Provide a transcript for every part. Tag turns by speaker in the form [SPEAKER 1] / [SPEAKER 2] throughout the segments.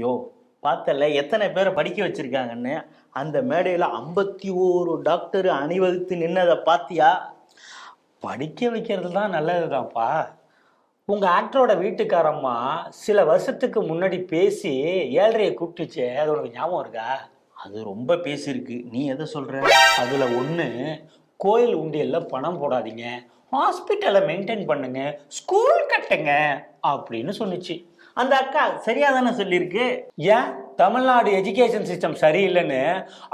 [SPEAKER 1] யோ பார்த்தல எத்தனை பேரை படிக்க வச்சிருக்காங்கன்னு. அந்த மேடையில் 51 டாக்டர் அணிவகுத்து நின்னதை பார்த்தியா?
[SPEAKER 2] படிக்க வைக்கிறது தான் நல்லதுதான்ப்பா. உங்க ஆக்டரோட வீட்டுக்காரம்மா சில வருஷத்துக்கு முன்னாடி பேசி 7.5 கூப்பிட்டுச்சு, அது உனக்கு ஞாபகம் இருக்கா?
[SPEAKER 1] அது ரொம்ப பேசியிருக்கு. நீ எதை சொல்ற?
[SPEAKER 2] அதுல ஒண்ணு, கோயில் உண்டியல்ல பணம் போடாதீங்க, ஹாஸ்பிட்டலை மெயின்டைன் பண்ணுங்க, ஸ்கூல் கட்டுங்க அப்படின்னு சொன்னிச்சு.
[SPEAKER 1] அந்த அக்கா சரியா தானே சொல்லியிருக்கு.
[SPEAKER 2] ஏன் தமிழ்நாடு எஜுகேஷன் சிஸ்டம் சரியில்லைன்னு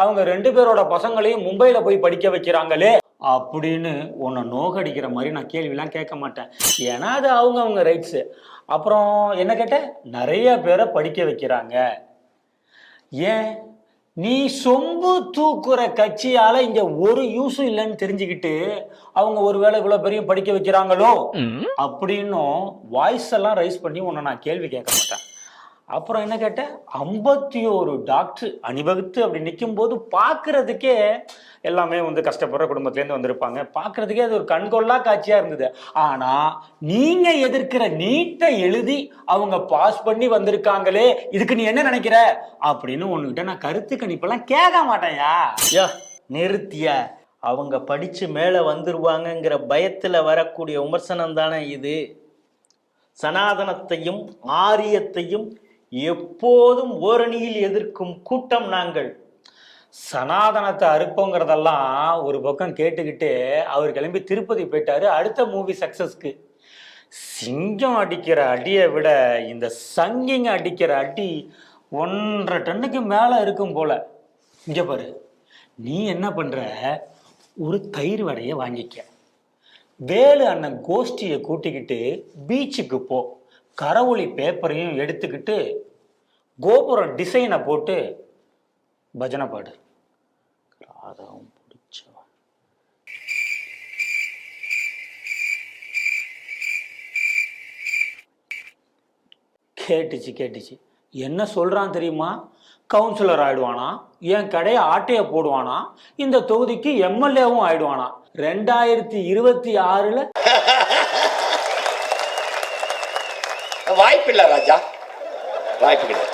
[SPEAKER 2] அவங்க 2 பேரோட பசங்களையும் மும்பையில போய் படிக்க வைக்கிறாங்களே அப்படின்னு உன்னை நோக்கடிக்கிற மாதிரி நான் கேள்விலாம் கேட்க மாட்டேன். ஏன்னா அது அவங்க ரைட்ஸு. அப்புறம் என்ன கேட்ட, நிறைய பேரை படிக்க வைக்கிறாங்க. ஏன் நீ சொம்பு தூக்குற கட்சியால இங்க ஒரு யூஸும் இல்லைன்னு தெரிஞ்சுக்கிட்டு அவங்க ஒருவேளை இவ்வளவு பெரிய படிக்க வைக்கிறாங்களோ அப்படின்னும் வாய்ஸ் எல்லாம் ரைஸ் பண்ணி உன்னை நான் கேள்வி கேட்க மாட்டேன். அப்புறம் என்ன கேட்ட, 51 டாக்டர் அணிவகுத்து அப்படி நிற்கும் போது பார்க்கறதுக்கே எல்லாமே கஷ்டப்படுற குடும்பத்திலேருந்து வந்திருப்பாங்க. பார்க்கறதுக்கே அது ஒரு கண்கொள்ளா காட்சியா இருந்தது. ஆனா நீங்க எதிர்க்கிற நீட்டை எழுதி அவங்க பாஸ் பண்ணி வந்திருக்காங்களே, இதுக்கு நீ என்ன நினைக்கிற அப்படின்னு உன்கிட்ட நான் கருத்து கணிப்பெல்லாம் கேட்க மாட்டேன்யா.
[SPEAKER 1] யா நிறுத்திய. அவங்க படிச்சு மேலே வந்துருவாங்கங்கிற பயத்துல வரக்கூடிய விமர்சனம் தானே இது. சனாதனத்தையும் ஆரியத்தையும் எப்போதும் ஓரணியில் எதிர்க்கும் கூட்டம் நாங்கள்.
[SPEAKER 2] சனாதனத்தை அறுப்போங்கிறதெல்லாம் ஒரு பக்கம் கேட்டுக்கிட்டு அவர் கிளம்பி திருப்பதி போயிட்டாரு அடுத்த மூவி சக்சஸ்க்கு. சிங்கம் அடிக்கிற அடியை விட இந்த சங்கிங்க அடிக்கிற அடி 1.5 டன்னுக்கு மேல இருக்கும் போல. இங்க பாரு, நீ என்ன பண்ற, ஒரு தயிர் வடையை வாங்கிக்க, வேலு அண்ணன் கோஷ்டியை கூட்டிக்கிட்டு பீச்சுக்கு போ, கரவொலி பேப்பரையும் எடுத்துக்கிட்டு கோபுரம் டிசைனை போட்டு பஜனை பாடு.
[SPEAKER 1] ராதாவும் பிடிச்சவன்.
[SPEAKER 2] கேட்டுச்சு. என்ன சொல்றான் தெரியுமா? கவுன்சிலர் ஆயிடுவானா, என் கடையை ஆட்டைய போடுவானா, இந்த தொகுதிக்கு எம்எல்ஏவும் ஆயிடுவானா. 2026
[SPEAKER 3] வாய்ப்பில்லை ராஜா, வாய்ப்பு கிடையாது.